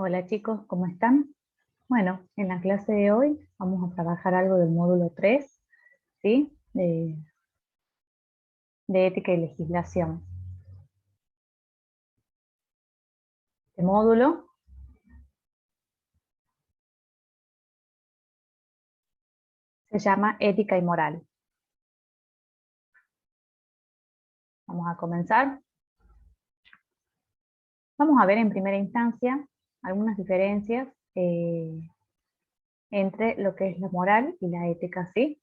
Hola chicos, ¿cómo están? Bueno, en la clase de hoy vamos a trabajar algo del módulo 3, ¿sí? De ética y legislación. Este módulo se llama ética y moral. Vamos a comenzar. Vamos a ver en primera instancia algunas diferencias entre lo que es la moral y la ética, ¿sí?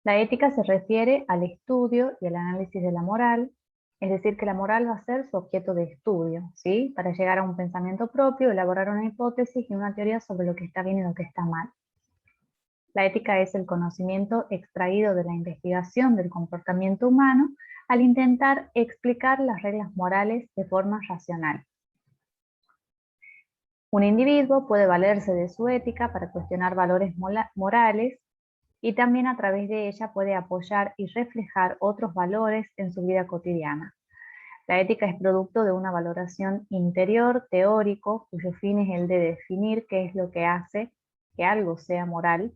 La ética se refiere al estudio y al análisis de la moral, es decir, que la moral va a ser su objeto de estudio, ¿sí? Para llegar a un pensamiento propio, elaborar una hipótesis y una teoría sobre lo que está bien y lo que está mal. La ética es el conocimiento extraído de la investigación del comportamiento humano al intentar explicar las reglas morales de forma racional. Un individuo puede valerse de su ética para cuestionar valores morales y también a través de ella puede apoyar y reflejar otros valores en su vida cotidiana. La ética es producto de una valoración interior, teórico, cuyo fin es el de definir qué es lo que hace que algo sea moral.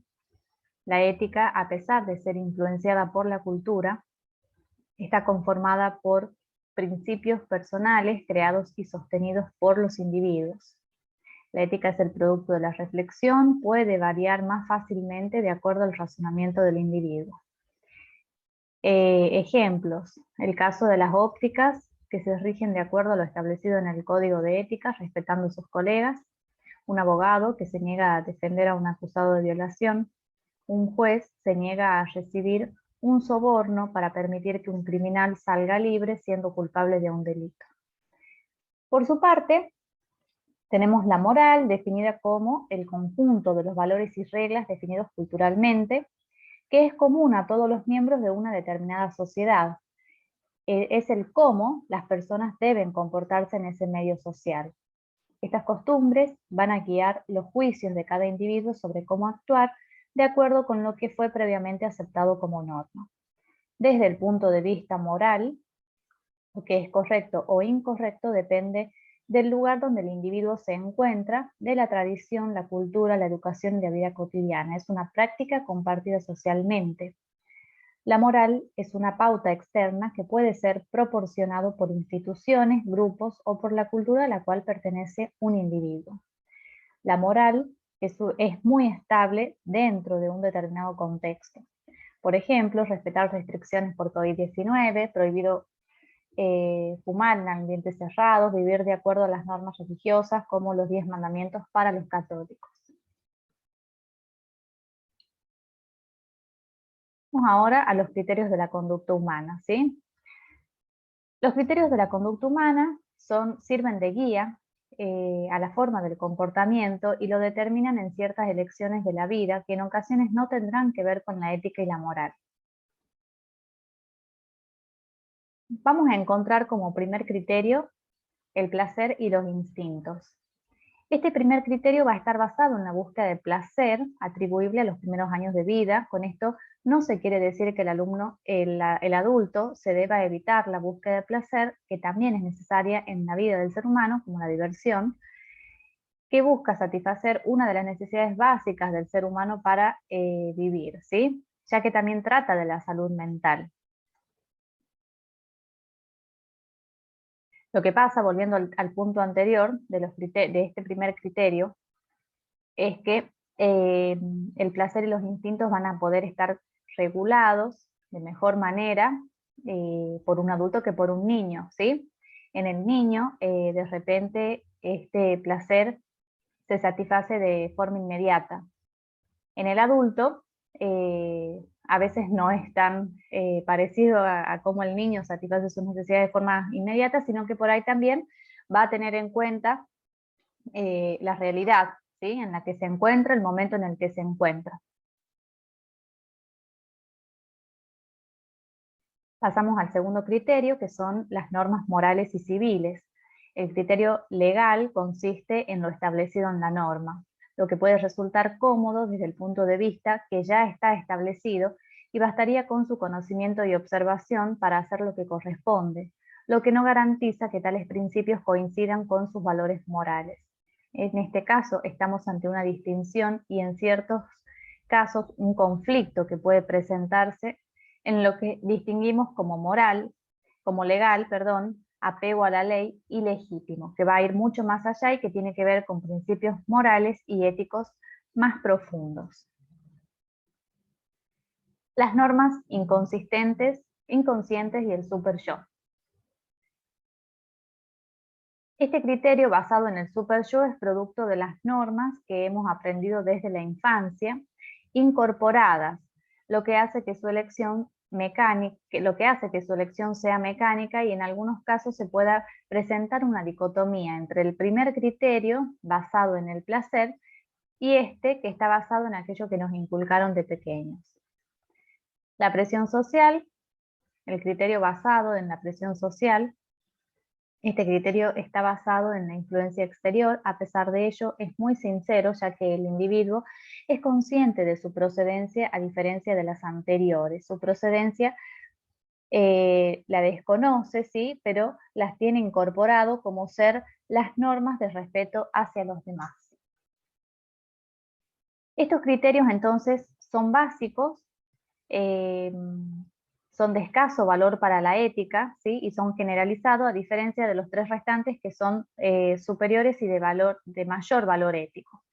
La ética, a pesar de ser influenciada por la cultura, está conformada por principios personales creados y sostenidos por los individuos. La ética es el producto de la reflexión, puede variar más fácilmente de acuerdo al razonamiento del individuo. Ejemplos, el caso de las ópticas, que se rigen de acuerdo a lo establecido en el Código de Ética, respetando a sus colegas, un abogado que se niega a defender a un acusado de violación, un juez se niega a recibir un soborno para permitir que un criminal salga libre siendo culpable de un delito. Por su parte, tenemos la moral, definida como el conjunto de los valores y reglas definidos culturalmente, que es común a todos los miembros de una determinada sociedad. Es el cómo las personas deben comportarse en ese medio social. Estas costumbres van a guiar los juicios de cada individuo sobre cómo actuar de acuerdo con lo que fue previamente aceptado como norma. Desde el punto de vista moral, lo que es correcto o incorrecto depende del lugar donde el individuo se encuentra, de la tradición, la cultura, la educación y la vida cotidiana. Es una práctica compartida socialmente. La moral es una pauta externa que puede ser proporcionado por instituciones, grupos o por la cultura a la cual pertenece un individuo. La moral es muy estable dentro de un determinado contexto. Por ejemplo, respetar restricciones por COVID-19, prohibido fumar en ambientes cerrados, vivir de acuerdo a las normas religiosas como los 10 mandamientos para los católicos. Vamos ahora a los criterios de la conducta humana, ¿sí? Los criterios de la conducta humana sirven de guía a la forma del comportamiento y lo determinan en ciertas elecciones de la vida que en ocasiones no tendrán que ver con la ética y la moral. Vamos a encontrar como primer criterio el placer y los instintos. Este primer criterio va a estar basado en la búsqueda de placer atribuible a los primeros años de vida. Con esto no se quiere decir que el adulto se deba evitar la búsqueda de placer, que también es necesaria en la vida del ser humano, como la diversión, que busca satisfacer una de las necesidades básicas del ser humano para vivir, ¿sí? Ya que también trata de la salud mental. Lo que pasa, volviendo al punto anterior de este primer criterio, es que el placer y los instintos van a poder estar regulados de mejor manera por un adulto que por un niño, ¿sí? En el niño, de repente, este placer se satisface de forma inmediata. En el adulto, a veces no es tan parecido a cómo el niño satisface sus necesidades de forma inmediata, sino que por ahí también va a tener en cuenta la realidad, ¿sí? En la que se encuentra, el momento en el que se encuentra. Pasamos al segundo criterio, que son las normas morales y civiles. El criterio legal consiste en lo establecido en la norma, lo que puede resultar cómodo desde el punto de vista que ya está establecido y bastaría con su conocimiento y observación para hacer lo que corresponde, lo que no garantiza que tales principios coincidan con sus valores morales. En este caso estamos ante una distinción y en ciertos casos un conflicto que puede presentarse en lo que distinguimos como moral, como legal, perdón, apego a la ley y legítimo, que va a ir mucho más allá y que tiene que ver con principios morales y éticos más profundos. Las normas inconsistentes, inconscientes y el super yo. Este criterio basado en el super yo es producto de las normas que hemos aprendido desde la infancia, incorporadas, lo que hace que su elección sea mecánica y en algunos casos se pueda presentar una dicotomía entre el primer criterio basado en el placer y este que está basado en aquello que nos inculcaron de pequeños. La presión social, el criterio basado en la presión social. Este criterio está basado en la influencia exterior, a pesar de ello es muy sincero, ya que el individuo es consciente de su procedencia a diferencia de las anteriores. Su procedencia la desconoce, sí, pero las tiene incorporado como ser las normas de respeto hacia los demás. Estos criterios entonces son básicos, son de escaso valor para la ética, ¿sí? Y son generalizados a diferencia de los tres restantes que son superiores y de mayor valor ético.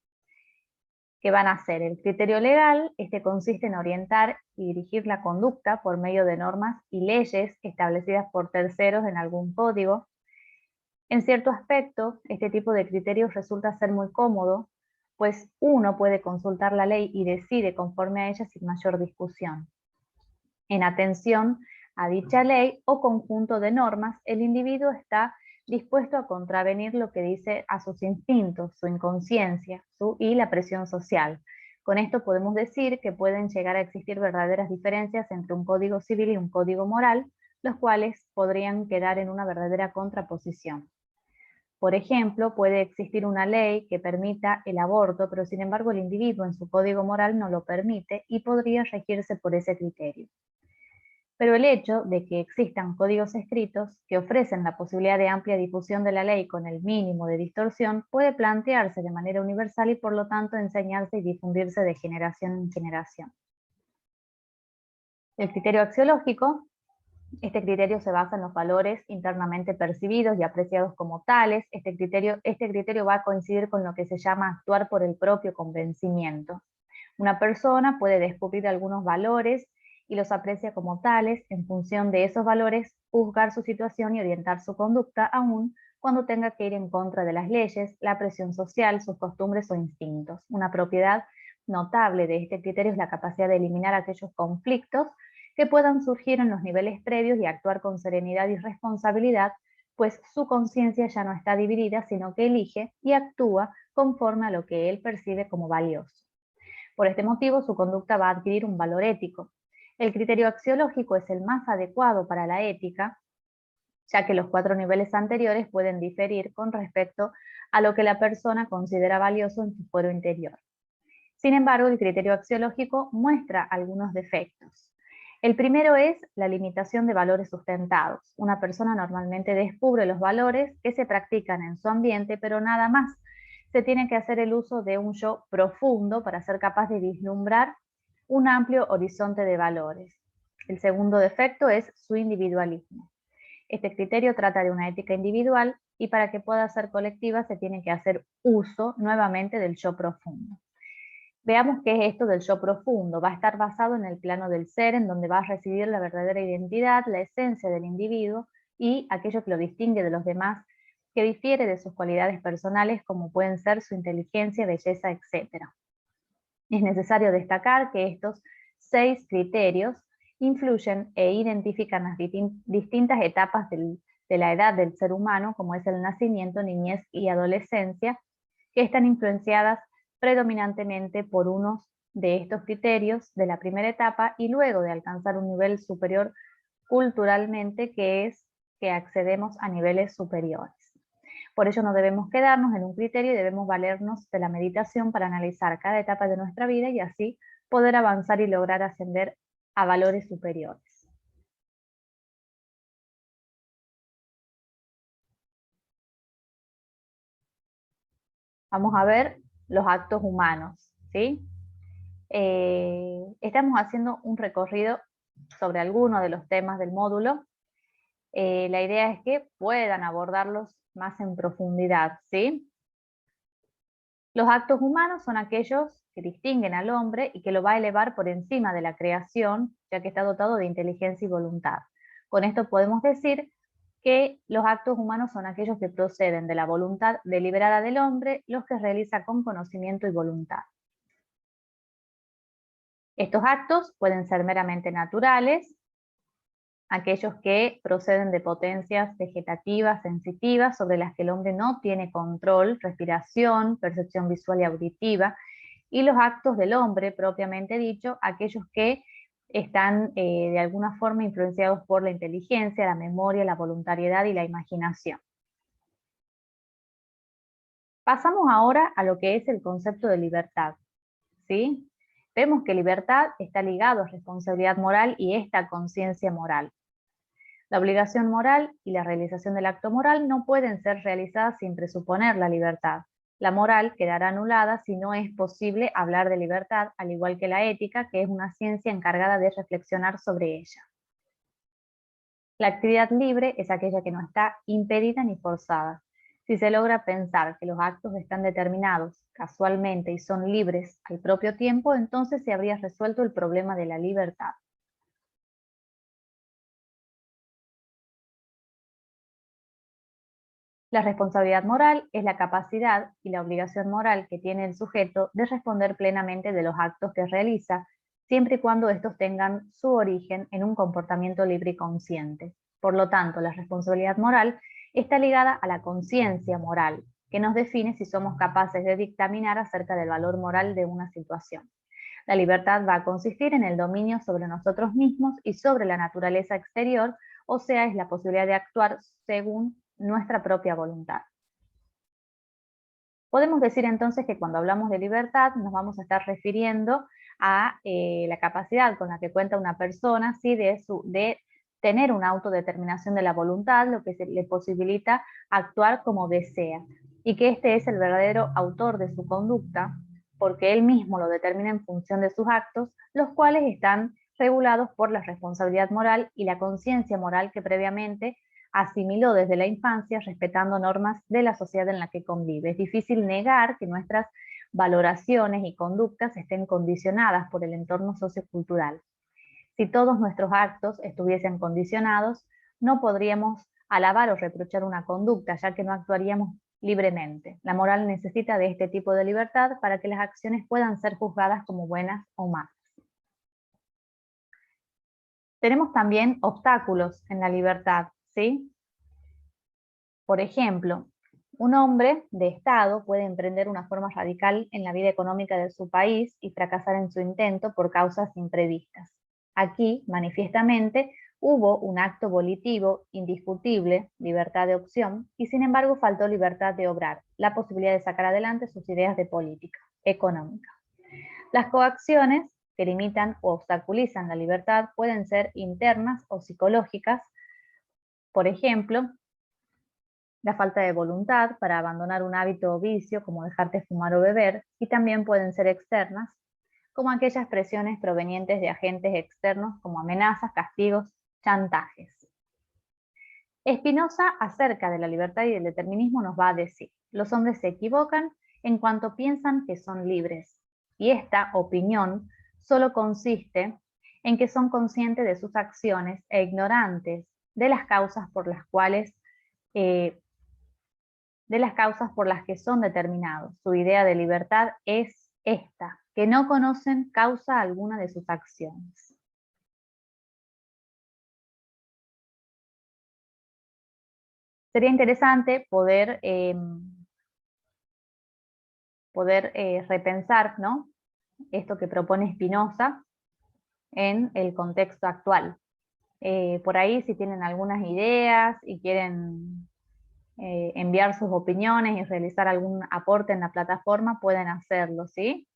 ¿Qué van a hacer? El criterio legal, este consiste en orientar y dirigir la conducta por medio de normas y leyes establecidas por terceros en algún código. En cierto aspecto, este tipo de criterios resulta ser muy cómodo, pues uno puede consultar la ley y decide conforme a ella sin mayor discusión. En atención a dicha ley o conjunto de normas, el individuo está dispuesto a contravenir lo que dice a sus instintos, su inconsciencia y la presión social. Con esto podemos decir que pueden llegar a existir verdaderas diferencias entre un código civil y un código moral, los cuales podrían quedar en una verdadera contraposición. Por ejemplo, puede existir una ley que permita el aborto, pero sin embargo el individuo en su código moral no lo permite y podría regirse por ese criterio. Pero el hecho de que existan códigos escritos que ofrecen la posibilidad de amplia difusión de la ley con el mínimo de distorsión puede plantearse de manera universal y por lo tanto enseñarse y difundirse de generación en generación. El criterio axiológico, este criterio se basa en los valores internamente percibidos y apreciados como tales. Este criterio va a coincidir con lo que se llama actuar por el propio convencimiento. Una persona puede descubrir algunos valores y los aprecia como tales. En función de esos valores, juzgar su situación y orientar su conducta, aun cuando tenga que ir en contra de las leyes, la presión social, sus costumbres o instintos. Una propiedad notable de este criterio es la capacidad de eliminar aquellos conflictos que puedan surgir en los niveles previos y actuar con serenidad y responsabilidad, pues su conciencia ya no está dividida, sino que elige y actúa conforme a lo que él percibe como valioso. Por este motivo, su conducta va a adquirir un valor ético. El criterio axiológico es el más adecuado para la ética, ya que los 4 niveles anteriores pueden diferir con respecto a lo que la persona considera valioso en su fuero interior. Sin embargo, el criterio axiológico muestra algunos defectos. El primero es la limitación de valores sustentados. Una persona normalmente descubre los valores que se practican en su ambiente, pero nada más. Se tiene que hacer el uso de un yo profundo para ser capaz de vislumbrar un amplio horizonte de valores. El segundo defecto es su individualismo. Este criterio trata de una ética individual y para que pueda ser colectiva se tiene que hacer uso nuevamente del yo profundo. Veamos qué es esto del yo profundo. Va a estar basado en el plano del ser, en donde va a residir la verdadera identidad, la esencia del individuo y aquello que lo distingue de los demás, que difiere de sus cualidades personales, como pueden ser su inteligencia, belleza, etc. Es necesario destacar que estos 6 criterios influyen e identifican las distintas etapas de la edad del ser humano, como es el nacimiento, niñez y adolescencia, que están influenciadas predominantemente por unos de estos criterios de la primera etapa y luego de alcanzar un nivel superior culturalmente, que es que accedemos a niveles superiores. Por ello no debemos quedarnos en un criterio y debemos valernos de la meditación para analizar cada etapa de nuestra vida y así poder avanzar y lograr ascender a valores superiores. Vamos a ver los actos humanos, ¿sí? Estamos haciendo un recorrido sobre algunos de los temas del módulo. La idea es que puedan abordarlos más en profundidad, ¿sí? Los actos humanos son aquellos que distinguen al hombre y que lo va a elevar por encima de la creación, ya que está dotado de inteligencia y voluntad. Con esto podemos decir que los actos humanos son aquellos que proceden de la voluntad deliberada del hombre, los que realiza con conocimiento y voluntad. Estos actos pueden ser meramente naturales, aquellos que proceden de potencias vegetativas, sensitivas, sobre las que el hombre no tiene control, respiración, percepción visual y auditiva, y los actos del hombre, propiamente dicho, aquellos que están de alguna forma influenciados por la inteligencia, la memoria, la voluntariedad y la imaginación. Pasamos ahora a lo que es el concepto de libertad, ¿sí? Vemos que libertad está ligado a responsabilidad moral y esta conciencia moral. La obligación moral y la realización del acto moral no pueden ser realizadas sin presuponer la libertad. La moral quedará anulada si no es posible hablar de libertad, al igual que la ética, que es una ciencia encargada de reflexionar sobre ella. La actividad libre es aquella que no está impedida ni forzada. Si se logra pensar que los actos están determinados casualmente y son libres al propio tiempo, entonces se habría resuelto el problema de la libertad. La responsabilidad moral es la capacidad y la obligación moral que tiene el sujeto de responder plenamente de los actos que realiza, siempre y cuando estos tengan su origen en un comportamiento libre y consciente. Por lo tanto, la responsabilidad moral está ligada a la conciencia moral, que nos define si somos capaces de dictaminar acerca del valor moral de una situación. La libertad va a consistir en el dominio sobre nosotros mismos y sobre la naturaleza exterior, o sea, es la posibilidad de actuar según nuestra propia voluntad. Podemos decir entonces que cuando hablamos de libertad nos vamos a estar refiriendo a la capacidad con la que cuenta una persona, ¿sí? de tener una autodeterminación de la voluntad, lo que le posibilita actuar como desea, y que este es el verdadero autor de su conducta, porque él mismo lo determina en función de sus actos, los cuales están regulados por la responsabilidad moral y la conciencia moral que previamente asimiló desde la infancia respetando normas de la sociedad en la que convive. Es difícil negar que nuestras valoraciones y conductas estén condicionadas por el entorno sociocultural. Si todos nuestros actos estuviesen condicionados, no podríamos alabar o reprochar una conducta, ya que no actuaríamos libremente. La moral necesita de este tipo de libertad para que las acciones puedan ser juzgadas como buenas o malas. Tenemos también obstáculos en la libertad, ¿sí? Por ejemplo, un hombre de Estado puede emprender una forma radical en la vida económica de su país y fracasar en su intento por causas imprevistas. Aquí, manifiestamente, hubo un acto volitivo indiscutible, libertad de opción, y sin embargo faltó libertad de obrar, la posibilidad de sacar adelante sus ideas de política económica. Las coacciones que limitan o obstaculizan la libertad pueden ser internas o psicológicas. Por ejemplo, la falta de voluntad para abandonar un hábito o vicio como dejarte fumar o beber, y también pueden ser externas, como aquellas presiones provenientes de agentes externos como amenazas, castigos, chantajes. Spinoza acerca de la libertad y del determinismo nos va a decir: los hombres se equivocan en cuanto piensan que son libres, y esta opinión solo consiste en que son conscientes de sus acciones e ignorantes de las causas por las cuales que son determinados. Su idea de libertad es esta, que no conocen causa alguna de sus acciones. Sería interesante poder repensar, ¿no?, esto que propone Spinoza en el contexto actual. Por ahí, si tienen algunas ideas y quieren enviar sus opiniones y realizar algún aporte en la plataforma, pueden hacerlo, ¿sí?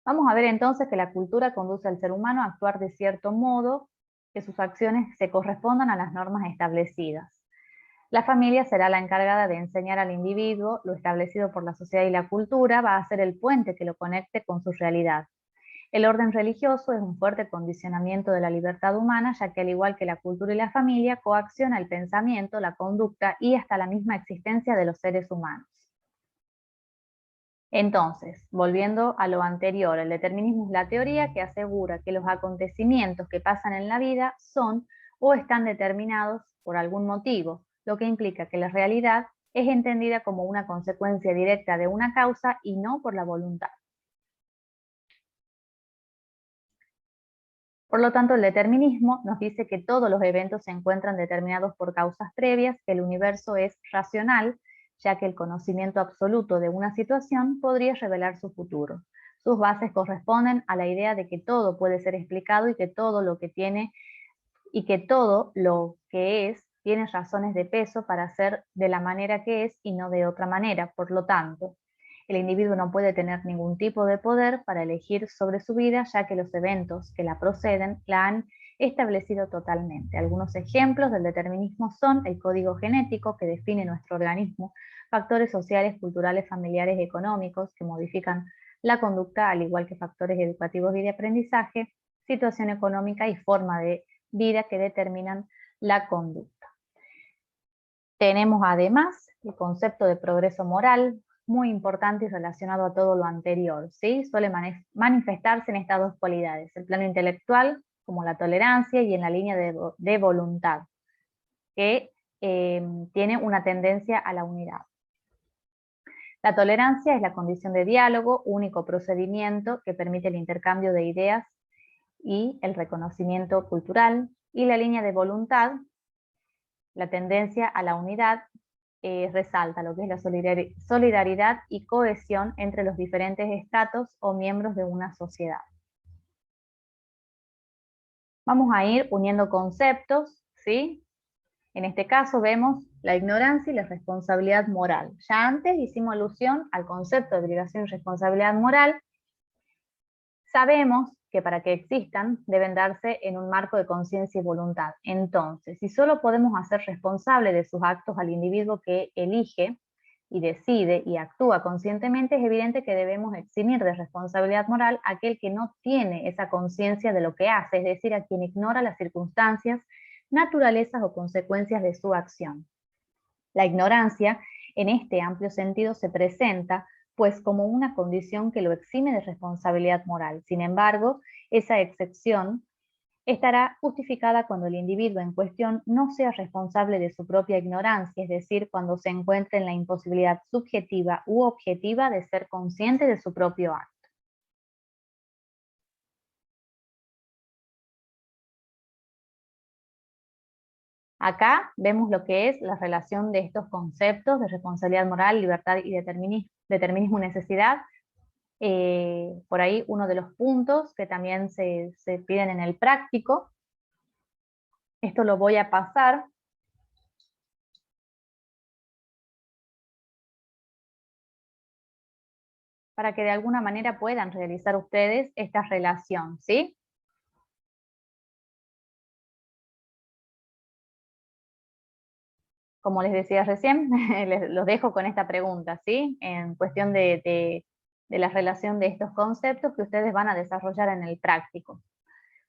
Vamos a ver entonces que la cultura conduce al ser humano a actuar de cierto modo, que sus acciones se correspondan a las normas establecidas. La familia será la encargada de enseñar al individuo lo establecido por la sociedad y la cultura, va a ser el puente que lo conecte con su realidad. El orden religioso es un fuerte condicionamiento de la libertad humana, ya que al igual que la cultura y la familia, coacciona el pensamiento, la conducta y hasta la misma existencia de los seres humanos. Entonces, volviendo a lo anterior, el determinismo es la teoría que asegura que los acontecimientos que pasan en la vida son o están determinados por algún motivo, lo que implica que la realidad es entendida como una consecuencia directa de una causa y no por la voluntad. Por lo tanto, el determinismo nos dice que todos los eventos se encuentran determinados por causas previas, que el universo es racional, ya que el conocimiento absoluto de una situación podría revelar su futuro. Sus bases corresponden a la idea de que todo puede ser explicado y que todo lo que es tiene razones de peso para ser de la manera que es y no de otra manera. Por lo tanto, el individuo no puede tener ningún tipo de poder para elegir sobre su vida, ya que los eventos que la proceden la han establecido totalmente. Algunos ejemplos del determinismo son el código genético que define nuestro organismo, factores sociales, culturales, familiares, económicos que modifican la conducta, al igual que factores educativos y de aprendizaje, situación económica y forma de vida que determinan la conducta. Tenemos además el concepto de progreso moral, muy importante y relacionado a todo lo anterior, ¿sí? Suele manifestarse en estas dos cualidades, el plano intelectual, como la tolerancia, y en la línea de voluntad, que tiene una tendencia a la unidad. La tolerancia es la condición de diálogo, único procedimiento que permite el intercambio de ideas y el reconocimiento cultural, y la línea de voluntad, la tendencia a la unidad, resalta lo que es la solidaridad y cohesión entre los diferentes estratos o miembros de una sociedad. Vamos a ir uniendo conceptos, ¿sí? En este caso vemos la ignorancia y la responsabilidad moral. Ya antes hicimos alusión al concepto de obligación y responsabilidad moral. Sabemos que para que existan deben darse en un marco de conciencia y voluntad. Entonces, si solo podemos hacer responsable de sus actos al individuo que elige y decide y actúa conscientemente, es evidente que debemos eximir de responsabilidad moral a aquel que no tiene esa conciencia de lo que hace, es decir, a quien ignora las circunstancias, naturalezas o consecuencias de su acción. La ignorancia, en este amplio sentido, se presenta pues como una condición que lo exime de responsabilidad moral. Sin embargo, esa excepción estará justificada cuando el individuo en cuestión no sea responsable de su propia ignorancia, es decir, cuando se encuentre en la imposibilidad subjetiva u objetiva de ser consciente de su propio acto. Acá vemos lo que es la relación de estos conceptos de responsabilidad moral, libertad y determinismo y necesidad. Por ahí uno de los puntos que también se piden en el práctico. Esto lo voy a pasar para que de alguna manera puedan realizar ustedes esta relación, ¿sí? Como les decía recién, los dejo con esta pregunta, ¿sí? En cuestión de la relación de estos conceptos que ustedes van a desarrollar en el práctico.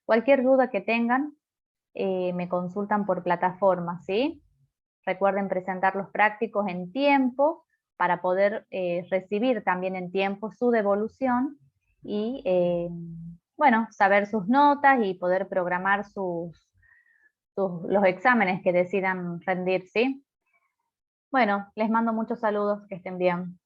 Cualquier duda que tengan, me consultan por plataforma, ¿sí? Recuerden presentar los prácticos en tiempo para poder recibir también en tiempo su devolución y, bueno, saber sus notas y poder programar los exámenes que decidan rendir, ¿sí? Bueno, les mando muchos saludos, que estén bien.